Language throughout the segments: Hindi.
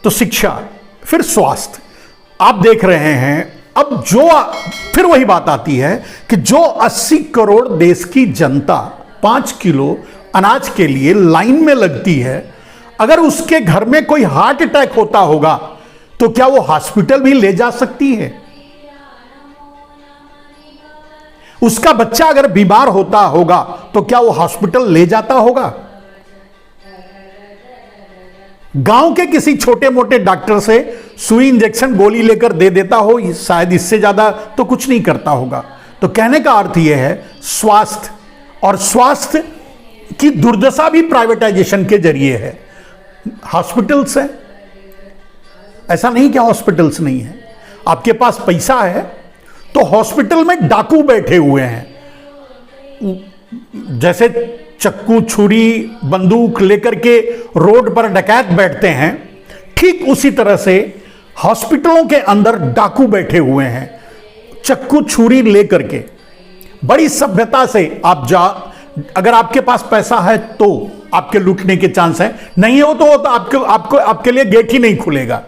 तो शिक्षा, फिर स्वास्थ्य। आप देख रहे हैं अब फिर वही बात आती है कि जो 80 करोड़ देश की जनता 5 किलो अनाज के लिए लाइन में लगती है, अगर उसके घर में कोई हार्ट अटैक होता होगा तो क्या वो हॉस्पिटल भी ले जा सकती है? उसका बच्चा अगर बीमार होता होगा तो क्या वो हॉस्पिटल ले जाता होगा? गांव के किसी छोटे मोटे डॉक्टर से सुई इंजेक्शन गोली लेकर दे देता हो, शायद इससे ज्यादा तो कुछ नहीं करता होगा। तो कहने का अर्थ यह है स्वास्थ्य, और स्वास्थ्य की दुर्दशा भी प्राइवेटाइजेशन के जरिए है। हॉस्पिटल्स है, ऐसा नहीं कि हॉस्पिटल्स नहीं है। आपके पास पैसा है तो हॉस्पिटल में डाकू बैठे हुए हैं, जैसे चक्कू छुरी बंदूक लेकर के रोड पर डकैत बैठते हैं, ठीक उसी तरह से हॉस्पिटलों के अंदर डाकू बैठे हुए हैं चक्कू छुरी लेकर के। बड़ी सभ्यता से अगर आपके पास पैसा है तो आपके लूटने के चांस है, नहीं हो तो आपके लिए गेट ही नहीं खुलेगा।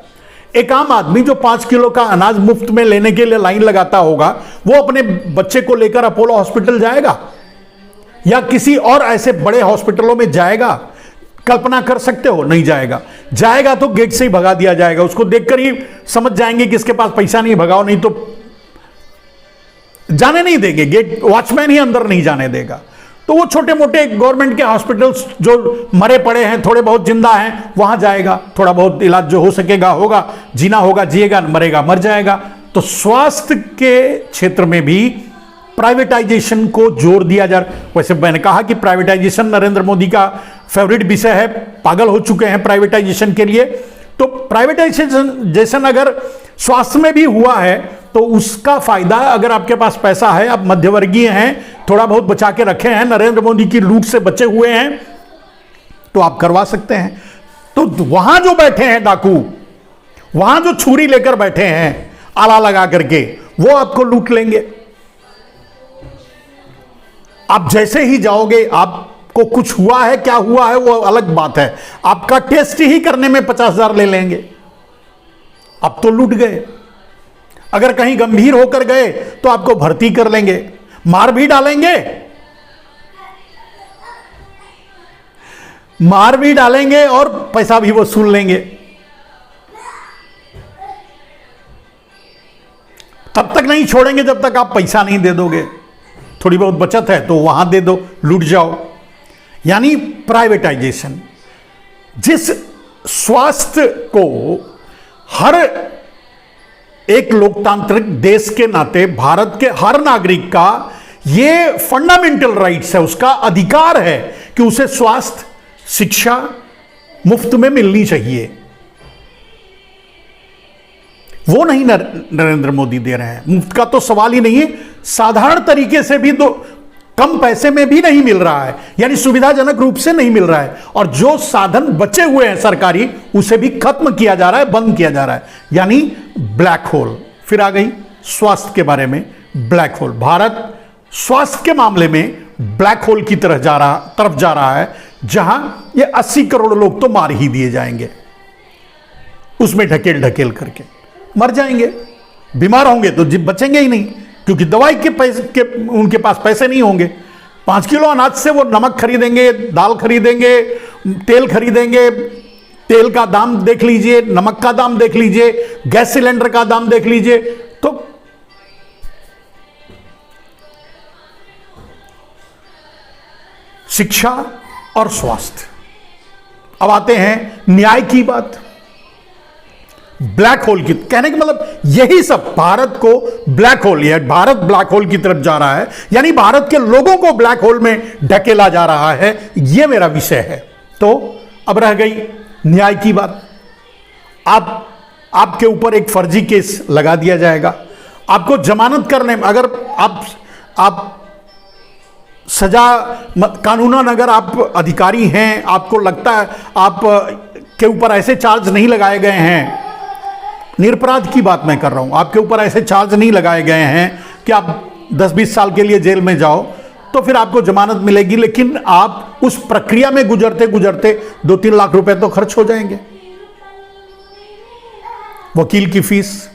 एक आम आदमी जो 5 किलो का अनाज मुफ्त में लेने के लिए लाइन लगाता होगा, वो अपने बच्चे को लेकर अपोलो हॉस्पिटल जाएगा या किसी और ऐसे बड़े हॉस्पिटलों में जाएगा? कल्पना कर सकते हो? नहीं जाएगा। जाएगा तो गेट से ही भगा दिया जाएगा, उसको देखकर ही समझ जाएंगे कि इसके पास पैसा नहीं, भगाओ, नहीं तो जाने नहीं देंगे, गेट वॉचमैन ही अंदर नहीं जाने देगा। तो वो छोटे मोटे गवर्नमेंट के हॉस्पिटल्स जो मरे पड़े हैं, थोड़े बहुत जिंदा हैं, वहां जाएगा, थोड़ा बहुत इलाज जो हो सकेगा होगा, जीना होगा जिएगा, मरेगा मर जाएगा। तो स्वास्थ्य के क्षेत्र में भी प्राइवेटाइजेशन को जोर दिया जा रहा। वैसे मैंने कहा कि प्राइवेटाइजेशन नरेंद्र मोदी का फेवरेट विषय है, पागल हो चुके हैं प्राइवेटाइजेशन के लिए। तो प्राइवेटाइजेशन अगर स्वास्थ्य में भी हुआ है तो उसका फायदा, अगर आपके पास पैसा है, आप मध्यवर्गीय हैं, थोड़ा बहुत बचा के रखे हैं, नरेंद्र मोदी की लूट से बचे हुए हैं, तो आप करवा सकते हैं। तो वहां जो बैठे हैं डाकू, वहां जो छुरी लेकर बैठे हैं आला लगा करके, वो आपको लूट लेंगे। आप जैसे ही जाओगे, आपको कुछ हुआ है, क्या हुआ है वो अलग बात है, आपका टेस्ट ही करने में 50,000 ले लेंगे। अब तो लूट गए। अगर कहीं गंभीर होकर गए तो आपको भर्ती कर लेंगे, मार भी डालेंगे, और पैसा भी वसूल लेंगे। तब तक नहीं छोड़ेंगे जब तक आप पैसा नहीं दे दोगे। थोड़ी बहुत बचत है तो वहां दे दो, लूट जाओ। यानी प्राइवेटाइजेशन, जिस स्वास्थ्य को हर एक लोकतांत्रिक देश के नाते भारत के हर नागरिक का यह फंडामेंटल राइट्स है, उसका अधिकार है कि उसे स्वास्थ्य शिक्षा मुफ्त में मिलनी चाहिए, वो नहीं नरेंद्र मोदी दे रहे हैं। मुफ्त का तो सवाल ही नहीं है, साधारण तरीके से भी तो कम पैसे में भी नहीं मिल रहा है, यानी सुविधाजनक रूप से नहीं मिल रहा है। और जो साधन बचे हुए हैं सरकारी, उसे भी खत्म किया जा रहा है, बंद किया जा रहा है, यानी ब्लैक होल। फिर आ गई स्वास्थ्य के बारे में, ब्लैक होल। भारत स्वास्थ्य के मामले में ब्लैक होल की तरफ जा रहा है, जहां ये 80 करोड़ लोग तो मार ही दिए जाएंगे, उसमें ढकेल ढकेल करके मर जाएंगे। बीमार होंगे तो बचेंगे ही नहीं, क्योंकि दवाई के पैसे उनके पास पैसे नहीं होंगे। 5 किलो अनाज से वो नमक खरीदेंगे, दाल खरीदेंगे, तेल खरीदेंगे। तेल का दाम देख लीजिए, नमक का दाम देख लीजिए, गैस सिलेंडर का दाम देख लीजिए। तो शिक्षा और स्वास्थ्य। अब आते हैं न्याय की बात। ब्लैक होल की कहने का मतलब यही सब, भारत को ब्लैक होल, या भारत ब्लैक होल की तरफ जा रहा है, यानी भारत के लोगों को ब्लैक होल में ढकेला जा रहा है, यह मेरा विषय है। तो अब रह गई न्याय की बात। आपके ऊपर एक फर्जी केस लगा दिया जाएगा, आपको जमानत करने में, अगर आप सजा कानूनन अगर आप अधिकारी हैं, आपको लगता है आप के ऊपर ऐसे चार्ज नहीं लगाए गए हैं, निरपराध की बात मैं कर रहा हूं, आपके ऊपर ऐसे चार्ज नहीं लगाए गए हैं कि आप 10-20 साल के लिए जेल में जाओ, तो फिर आपको जमानत मिलेगी। लेकिन आप उस प्रक्रिया में गुजरते गुजरते 2-3 लाख रुपए तो खर्च हो जाएंगे। वकील की फीस,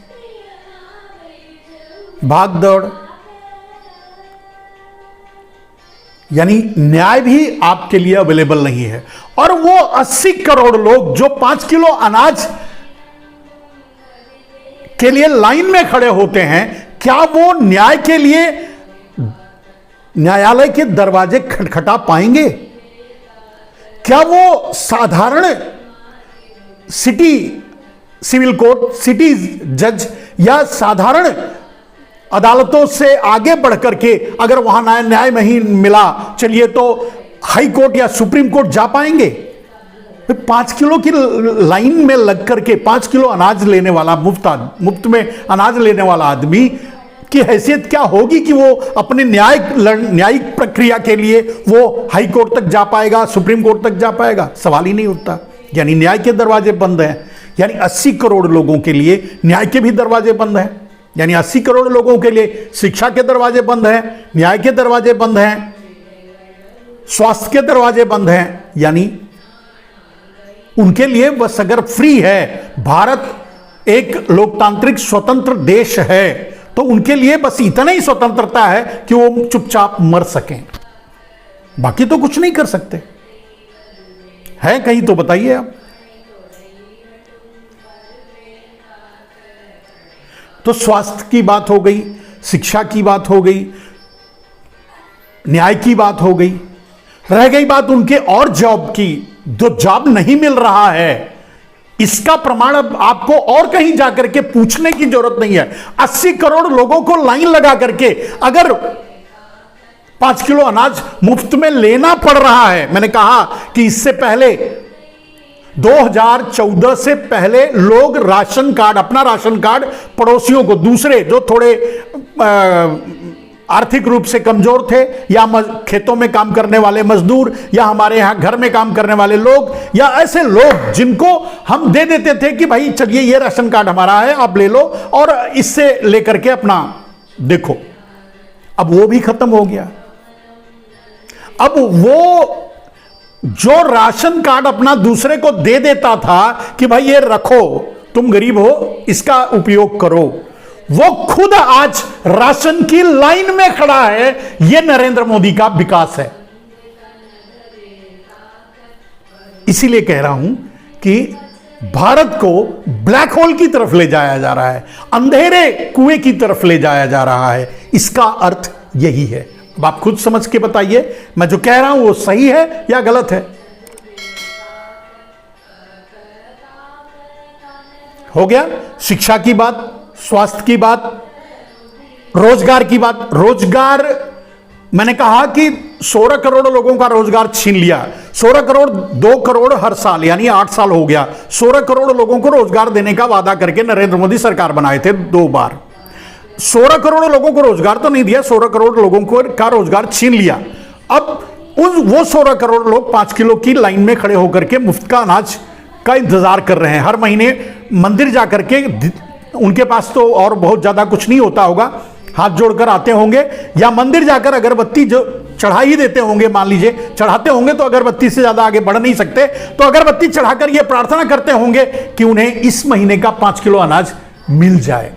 भाग दौड़, यानी न्याय भी आपके लिए अवेलेबल नहीं है। और वो 80 करोड़ लोग जो 5 किलो अनाज के लिए लाइन में खड़े होते हैं, क्या वो न्याय के लिए न्यायालय के दरवाजे खटखटा पाएंगे? क्या वो साधारण सिविल कोर्ट, सिटी जज या साधारण अदालतों से आगे बढ़ करके अगर वहां न्याय नहीं मिला, चलिए तो हाई कोर्ट या सुप्रीम कोर्ट जा पाएंगे? 5 किलो की लाइन में लग करके 5 किलो अनाज लेने वाला, मुफ्त में अनाज लेने वाला आदमी की हैसियत क्या होगी कि वो अपने न्यायिक प्रक्रिया के लिए वो हाई कोर्ट तक जा पाएगा, सुप्रीम कोर्ट तक जा पाएगा? सवाल ही नहीं उठता। यानी न्याय के दरवाजे बंद हैं। यानी 80 करोड़ लोगों के लिए न्याय के भी दरवाजे बंद हैं। यानी 80 करोड़ लोगों के लिए शिक्षा के दरवाजे बंद हैं, न्याय के दरवाजे बंद हैं, स्वास्थ्य के दरवाजे बंद हैं। यानी उनके लिए बस अगर फ्री है, भारत एक लोकतांत्रिक स्वतंत्र देश है, तो उनके लिए बस इतना ही स्वतंत्रता है कि वो चुपचाप मर सकें, बाकी तो कुछ नहीं कर सकते। है कहीं तो बताइए आप। तो स्वास्थ्य की बात हो गई, शिक्षा की बात हो गई, न्याय की बात हो गई, रह गई बात उनके और जॉब की। जो जॉब नहीं मिल रहा है, इसका प्रमाण अब आपको और कहीं जाकर के पूछने की जरूरत नहीं है। 80 करोड़ लोगों को लाइन लगा करके अगर 5 किलो अनाज मुफ्त में लेना पड़ रहा है, मैंने कहा कि इससे पहले 2014 से पहले लोग राशन कार्ड, अपना राशन कार्ड पड़ोसियों को, दूसरे जो थोड़े आर्थिक रूप से कमजोर थे, या खेतों में काम करने वाले मजदूर, या हमारे यहां घर में काम करने वाले लोग, या ऐसे लोग जिनको हम दे देते थे कि भाई चलिए ये राशन कार्ड हमारा है, आप ले लो और इससे लेकर के अपना देखो। अब वो भी खत्म हो गया। अब वो जो राशन कार्ड अपना दूसरे को दे देता था कि भाई ये रखो, तुम गरीब हो, इसका उपयोग करो, वो खुद आज राशन की लाइन में खड़ा है। यह नरेंद्र मोदी का विकास है। इसीलिए कह रहा हूं कि भारत को ब्लैक होल की तरफ ले जाया जा रहा है, अंधेरे कुएं की तरफ ले जाया जा रहा है। इसका अर्थ यही है। अब आप खुद समझ के बताइए, मैं जो कह रहा हूं वो सही है या गलत है? हो गया शिक्षा की बात, स्वास्थ्य की बात, रोजगार की बात। रोजगार, मैंने कहा कि 16 करोड़ लोगों का रोजगार छीन लिया। 16 करोड़, 2 करोड़ हर साल, यानी 8 साल हो गया। 16 करोड़ लोगों को रोजगार देने का वादा करके नरेंद्र मोदी सरकार बनाए थे 2 बार। 16 करोड़ लोगों को रोजगार तो नहीं दिया, 16 करोड़ लोगों को का रोजगार छीन लिया। अब वो 16 करोड़ लोग 5 किलो की लाइन में खड़े होकर के मुफ्त का अनाज का इंतजार कर रहे हैं। हर महीने मंदिर जाकर के, उनके पास तो और बहुत ज्यादा कुछ नहीं होता होगा, हाथ जोड़कर आते होंगे, या मंदिर जाकर अगरबत्ती जो चढ़ा ही देते होंगे, मान लीजिए चढ़ाते होंगे तो अगरबत्ती से ज्यादा आगे बढ़ नहीं सकते, तो अगरबत्ती चढ़ाकर ये प्रार्थना करते होंगे कि उन्हें इस महीने का 5 किलो अनाज मिल जाए।